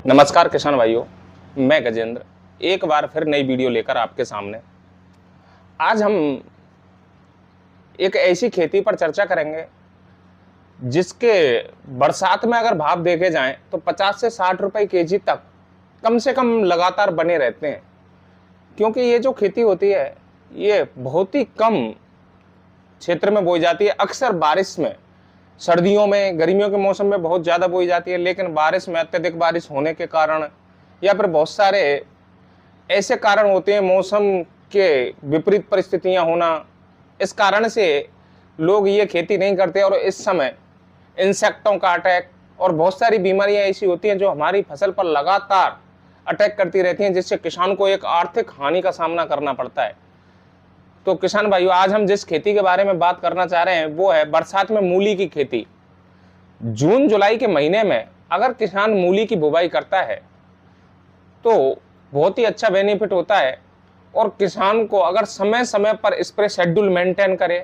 नमस्कार किसान भाइयों, मैं गजेंद्र एक बार फिर नई वीडियो लेकर आपके सामने। आज हम एक ऐसी खेती पर चर्चा करेंगे जिसके बरसात में अगर भाव देखे जाएं तो 50 से 60 रुपए केजी तक कम से कम लगातार बने रहते हैं। क्योंकि ये जो खेती होती है ये बहुत ही कम क्षेत्र में बोई जाती है। अक्सर बारिश में, सर्दियों में, गर्मियों के मौसम में बहुत ज़्यादा बोई जाती है, लेकिन बारिश में अत्यधिक बारिश होने के कारण या फिर बहुत सारे ऐसे कारण होते हैं, मौसम के विपरीत परिस्थितियां होना, इस कारण से लोग ये खेती नहीं करते। और इस समय इंसेक्टों का अटैक और बहुत सारी बीमारियां ऐसी होती हैं जो हमारी फसल पर लगातार अटैक करती रहती हैं, जिससे किसान को एक आर्थिक हानि का सामना करना पड़ता है। तो किसान भाइयों, आज हम जिस खेती के बारे में बात करना चाह रहे हैं वो है बरसात में मूली की खेती। जून जुलाई के महीने में अगर किसान मूली की बुवाई करता है तो बहुत ही अच्छा बेनिफिट होता है। और किसान को अगर समय समय पर स्प्रे शेड्यूल मेंटेन करे,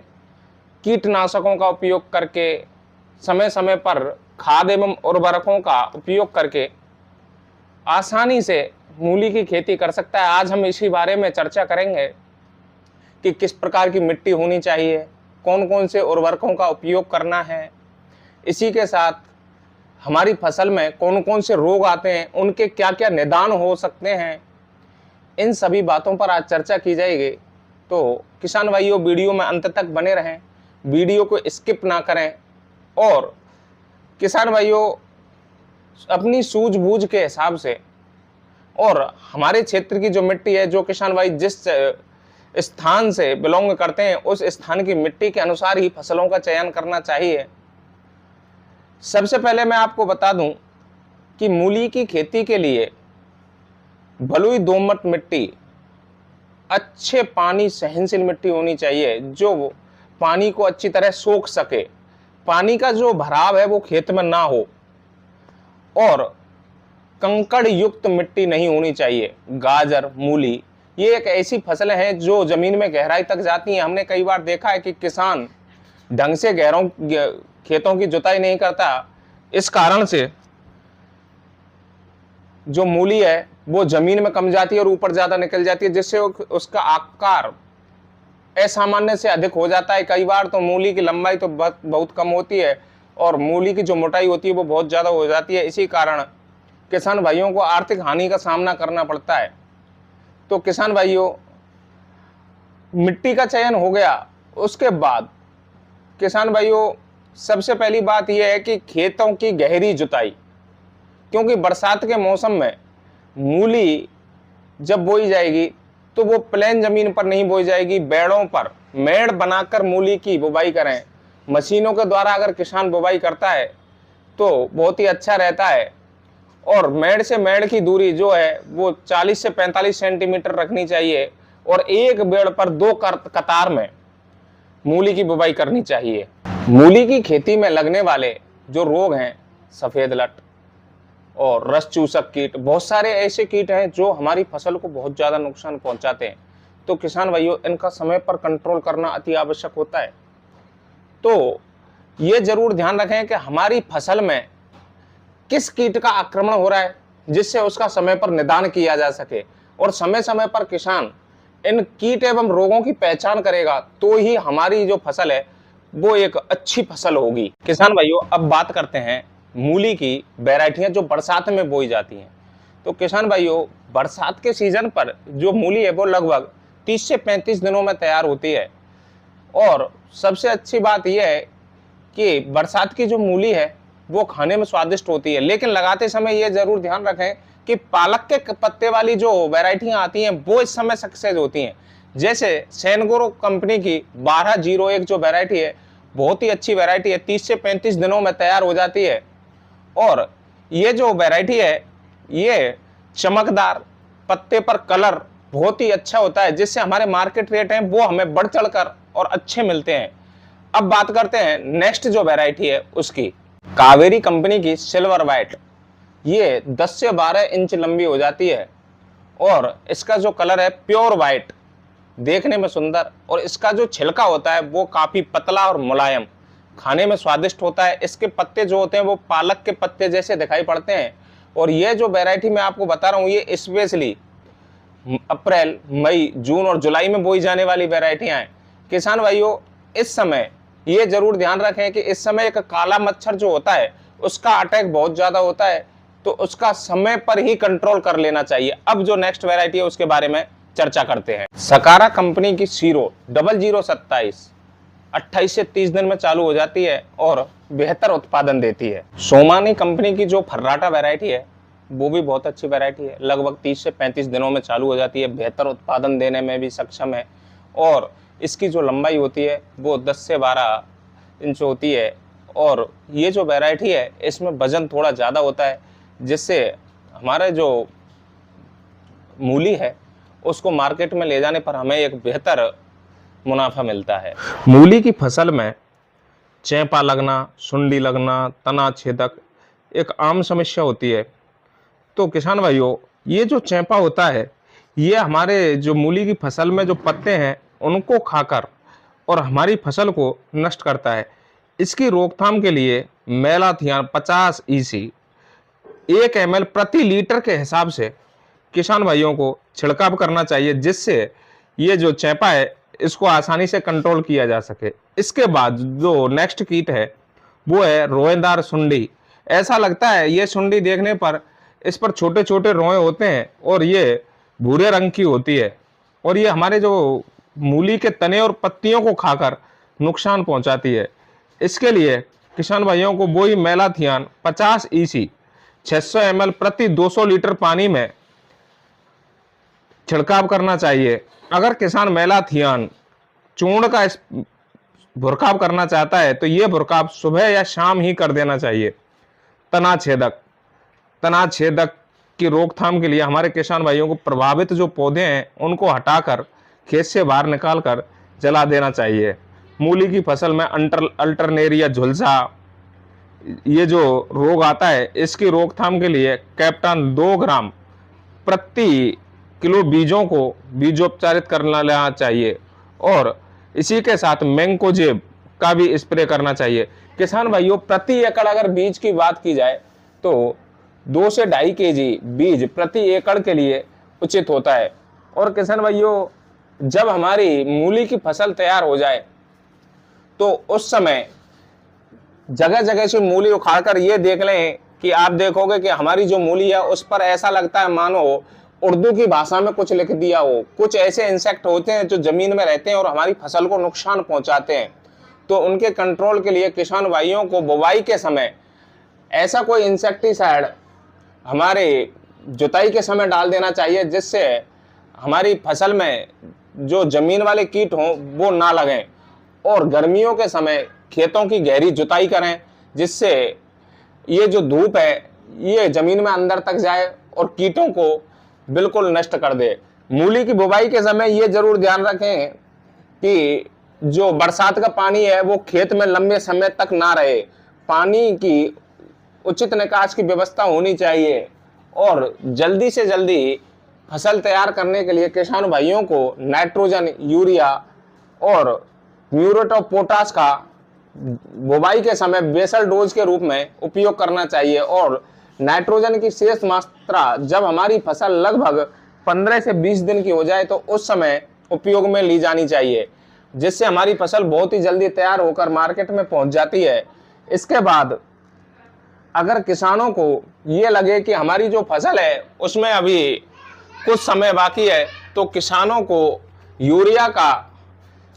कीटनाशकों का उपयोग करके, समय समय पर खाद एवं उर्वरकों का उपयोग करके आसानी से मूली की खेती कर सकता है। आज हम इसी बारे में चर्चा करेंगे कि किस प्रकार की मिट्टी होनी चाहिए, कौन कौन से उर्वरकों का उपयोग करना है, इसी के साथ हमारी फसल में कौन कौन से रोग आते हैं, उनके क्या क्या निदान हो सकते हैं, इन सभी बातों पर आज चर्चा की जाएगी। तो किसान भाइयों, वीडियो में अंत तक बने रहें, वीडियो को स्किप ना करें। और किसान भाइयों, अपनी सूझबूझ के हिसाब से और हमारे क्षेत्र की जो मिट्टी है, जो किसान भाई जिस स्थान से बिलोंग करते हैं उस स्थान की मिट्टी के अनुसार ही फसलों का चयन करना चाहिए। सबसे पहले मैं आपको बता दूं कि मूली की खेती के लिए बलुई दोमट मिट्टी, अच्छे पानी सहनशील मिट्टी होनी चाहिए जो पानी को अच्छी तरह सोख सके, पानी का जो भराव है वो खेत में ना हो, और कंकड़ युक्त मिट्टी नहीं होनी चाहिए। गाजर, मूली ये एक ऐसी फसलें हैं जो जमीन में गहराई तक जाती हैं। हमने कई बार देखा है कि किसान ढंग से गहरों खेतों की जुताई नहीं करता, इस कारण से जो मूली है वो जमीन में कम जाती है और ऊपर ज्यादा निकल जाती है, जिससे उसका आकार असामान्य से अधिक हो जाता है। कई बार तो मूली की लंबाई तो बहुत कम होती है और मूली की जो मोटाई होती है वो बहुत ज्यादा हो जाती है। इसी कारण किसान भाइयों को आर्थिक हानि का सामना करना पड़ता है। तो किसान भाइयों, मिट्टी का चयन हो गया, उसके बाद किसान भाइयों सबसे पहली बात यह है कि खेतों की गहरी जुताई। क्योंकि बरसात के मौसम में मूली जब बोई जाएगी तो वो प्लेन जमीन पर नहीं बोई जाएगी, बेड़ों पर मेड़ बनाकर मूली की बुवाई करें। मशीनों के द्वारा अगर किसान बुवाई करता है तो बहुत ही अच्छा रहता है। और मेड़ से मेड़ की दूरी जो है वो 40 से 45 सेंटीमीटर रखनी चाहिए और एक बेड़ पर 2 कतार में मूली की बुवाई करनी चाहिए। मूली की खेती में लगने वाले जो रोग हैं, सफेद लट और रस चूसक कीट, बहुत सारे ऐसे कीट हैं जो हमारी फसल को बहुत ज्यादा नुकसान पहुंचाते हैं। तो किसान भाइयों, इनका समय पर कंट्रोल करना अति आवश्यक होता है। तो ये जरूर ध्यान रखें कि हमारी फसल में किस कीट का आक्रमण हो रहा है, जिससे उसका समय पर निदान किया जा सके। और समय समय पर किसान इन कीट एवं रोगों की पहचान करेगा तो ही हमारी जो फसल है वो एक अच्छी फसल होगी। किसान भाइयों, अब बात करते हैं मूली की वैरायटियां जो बरसात में बोई जाती हैं। तो किसान भाइयों, बरसात के सीजन पर जो मूली है वो लगभग 30 से 35 दिनों में तैयार होती है। और सबसे अच्छी बात यह है कि बरसात की जो मूली है वो खाने में स्वादिष्ट होती है। लेकिन लगाते समय ये जरूर ध्यान रखें कि पालक के पत्ते वाली जो वैरायटियां आती हैं वो इस समय सक्सेस होती हैं। जैसे सेनगोरो कंपनी की 1201 जो वैरायटी है, बहुत ही अच्छी वैरायटी है, 30 से 35 दिनों में तैयार हो जाती है। और ये जो वैरायटी है ये चमकदार, पत्ते पर कलर बहुत ही अच्छा होता है, जिससे हमारे मार्केट रेट हैं वो हमें बढ़ चढ़कर और अच्छे मिलते हैं। अब बात करते हैं नेक्स्ट जो वैरायटी है उसकी, कावेरी कंपनी की सिल्वर व्हाइट। ये 10 से 12 इंच लंबी हो जाती है और इसका जो कलर है प्योर व्हाइट, देखने में सुंदर, और इसका जो छिलका होता है वो काफी पतला और मुलायम, खाने में स्वादिष्ट होता है। इसके पत्ते जो होते हैं वो पालक के पत्ते जैसे दिखाई पड़ते हैं और ये जो वैरायटी मैं आपको बता रहा हूँ ये स्पेशली अप्रैल, मई, जून और जुलाई में बोई जाने वाली वैरायटियां हैं। किसान भाइयों, इस समय ये जरूर ध्यान रखें कि इस समय एक काला मच्छर जो होता है उसका अटैक बहुत ज्यादा होता है, तो उसका समय पर ही कंट्रोल कर लेना चाहिए। अब जो नेक्स्ट वैरायटी है उसके बारे में चर्चा करते हैं। सकारा कंपनी की सीरो 0027 28 से 30 दिन में चालू हो जाती है और बेहतर उत्पादन देती है। सोमानी कंपनी की जो फर्राटा वैरायटी है वो भी बहुत अच्छी वैरायटी है, लगभग 30 से 35 दिनों में चालू हो जाती है, बेहतर उत्पादन देने में भी सक्षम है और इसकी जो लंबाई होती है वो 10 से 12 इंच होती है। और ये जो वैरायटी है इसमें वजन थोड़ा ज़्यादा होता है, जिससे हमारे जो मूली है उसको मार्केट में ले जाने पर हमें एक बेहतर मुनाफा मिलता है। मूली की फसल में चेपा लगना, सुंडी लगना, तना छेदक एक आम समस्या होती है। तो किसान भाइयों, ये जो चेपा होता है ये हमारे जो मूली की फसल में जो पत्ते हैं उनको खाकर और हमारी फसल को नष्ट करता है। इसकी रोकथाम के लिए मेलाथियान 50 EC 1 ml प्रति लीटर के हिसाब से किसान भाइयों को छिड़काव करना चाहिए, जिससे ये जो चेपा है इसको आसानी से कंट्रोल किया जा सके। इसके बाद जो नेक्स्ट कीट है वो है रोएदार सुंडी। ऐसा लगता है ये सुंडी देखने पर इस पर छोटे छोटे रोए होते हैं और ये भूरे रंग की होती है और ये हमारे जो मूली के तने और पत्तियों को खाकर नुकसान पहुंचाती है। इसके लिए किसान भाइयों को वही मेलाथियान 50 EC 600 ml प्रति 200 लीटर पानी में छिड़काव करना चाहिए। अगर किसान मेलाथियान चूर्ण का भुरकाव करना चाहता है तो ये भुरकाव सुबह या शाम ही कर देना चाहिए। तना छेदक की रोकथाम के लिए हमारे किसान भाइयों को प्रभावित जो पौधे हैं उनको हटाकर खेत से बाहर निकालकर जला देना चाहिए। मूली की फसल में अल्टरनेरिया झुलसा ये जो रोग आता है इसकी रोकथाम के लिए कैप्टन 2 ग्राम प्रति किलो बीजों को बीजोपचारित करना लेना चाहिए और इसी के साथ मैंकोजेब का भी स्प्रे करना चाहिए। किसान भाइयों, प्रति एकड़ अगर बीज की बात की जाए तो 2 से 2.5 kg बीज प्रति एकड़ के लिए उचित होता है। और किसान भाइयों, जब हमारी मूली की फसल तैयार हो जाए तो उस समय जगह जगह से मूली उखाड़कर ये देख लें कि आप देखोगे कि हमारी जो मूली है उस पर ऐसा लगता है मानो उर्दू की भाषा में कुछ लिख दिया हो। कुछ ऐसे इंसेक्ट होते हैं जो जमीन में रहते हैं और हमारी फसल को नुकसान पहुंचाते हैं। तो उनके कंट्रोल के लिए किसान भाइयों को बुवाई के समय ऐसा कोई इंसेक्टिसाइड हमारे जुताई के समय डाल देना चाहिए, जिससे हमारी फसल में जो जमीन वाले कीट हों वो ना लगें। और गर्मियों के समय खेतों की गहरी जुताई करें, जिससे ये जो धूप है ये जमीन में अंदर तक जाए और कीटों को बिल्कुल नष्ट कर दे। मूली की बुवाई के समय ये जरूर ध्यान रखें कि जो बरसात का पानी है वो खेत में लंबे समय तक ना रहे। पानी की उचित निकास की व्यवस्था होनी चाहिए और जल्दी से जल्दी फसल तैयार करने के लिए किसान भाइयों को नाइट्रोजन, यूरिया और म्यूरेट ऑफ पोटाश का बुवाई के समय बेसल डोज के रूप में उपयोग करना चाहिए। और नाइट्रोजन की शेष मात्रा जब हमारी फसल लगभग 15 से 20 दिन की हो जाए तो उस समय उपयोग में ली जानी चाहिए, जिससे हमारी फसल बहुत ही जल्दी तैयार होकर मार्केट में पहुंच जाती है। इसके बाद अगर किसानों को ये लगे कि हमारी जो फसल है उसमें अभी कुछ समय बाकी है तो किसानों को यूरिया का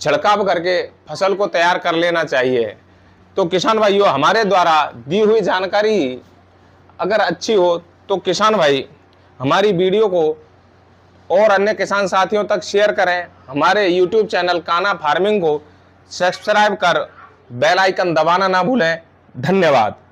छिड़काव करके फसल को तैयार कर लेना चाहिए। तो किसान भाइयों, हमारे द्वारा दी हुई जानकारी अगर अच्छी हो तो किसान भाई हमारी वीडियो को और अन्य किसान साथियों तक शेयर करें। हमारे YouTube चैनल कान्हा फार्मिंग को सब्सक्राइब कर बेल आइकन दबाना ना भूलें। धन्यवाद।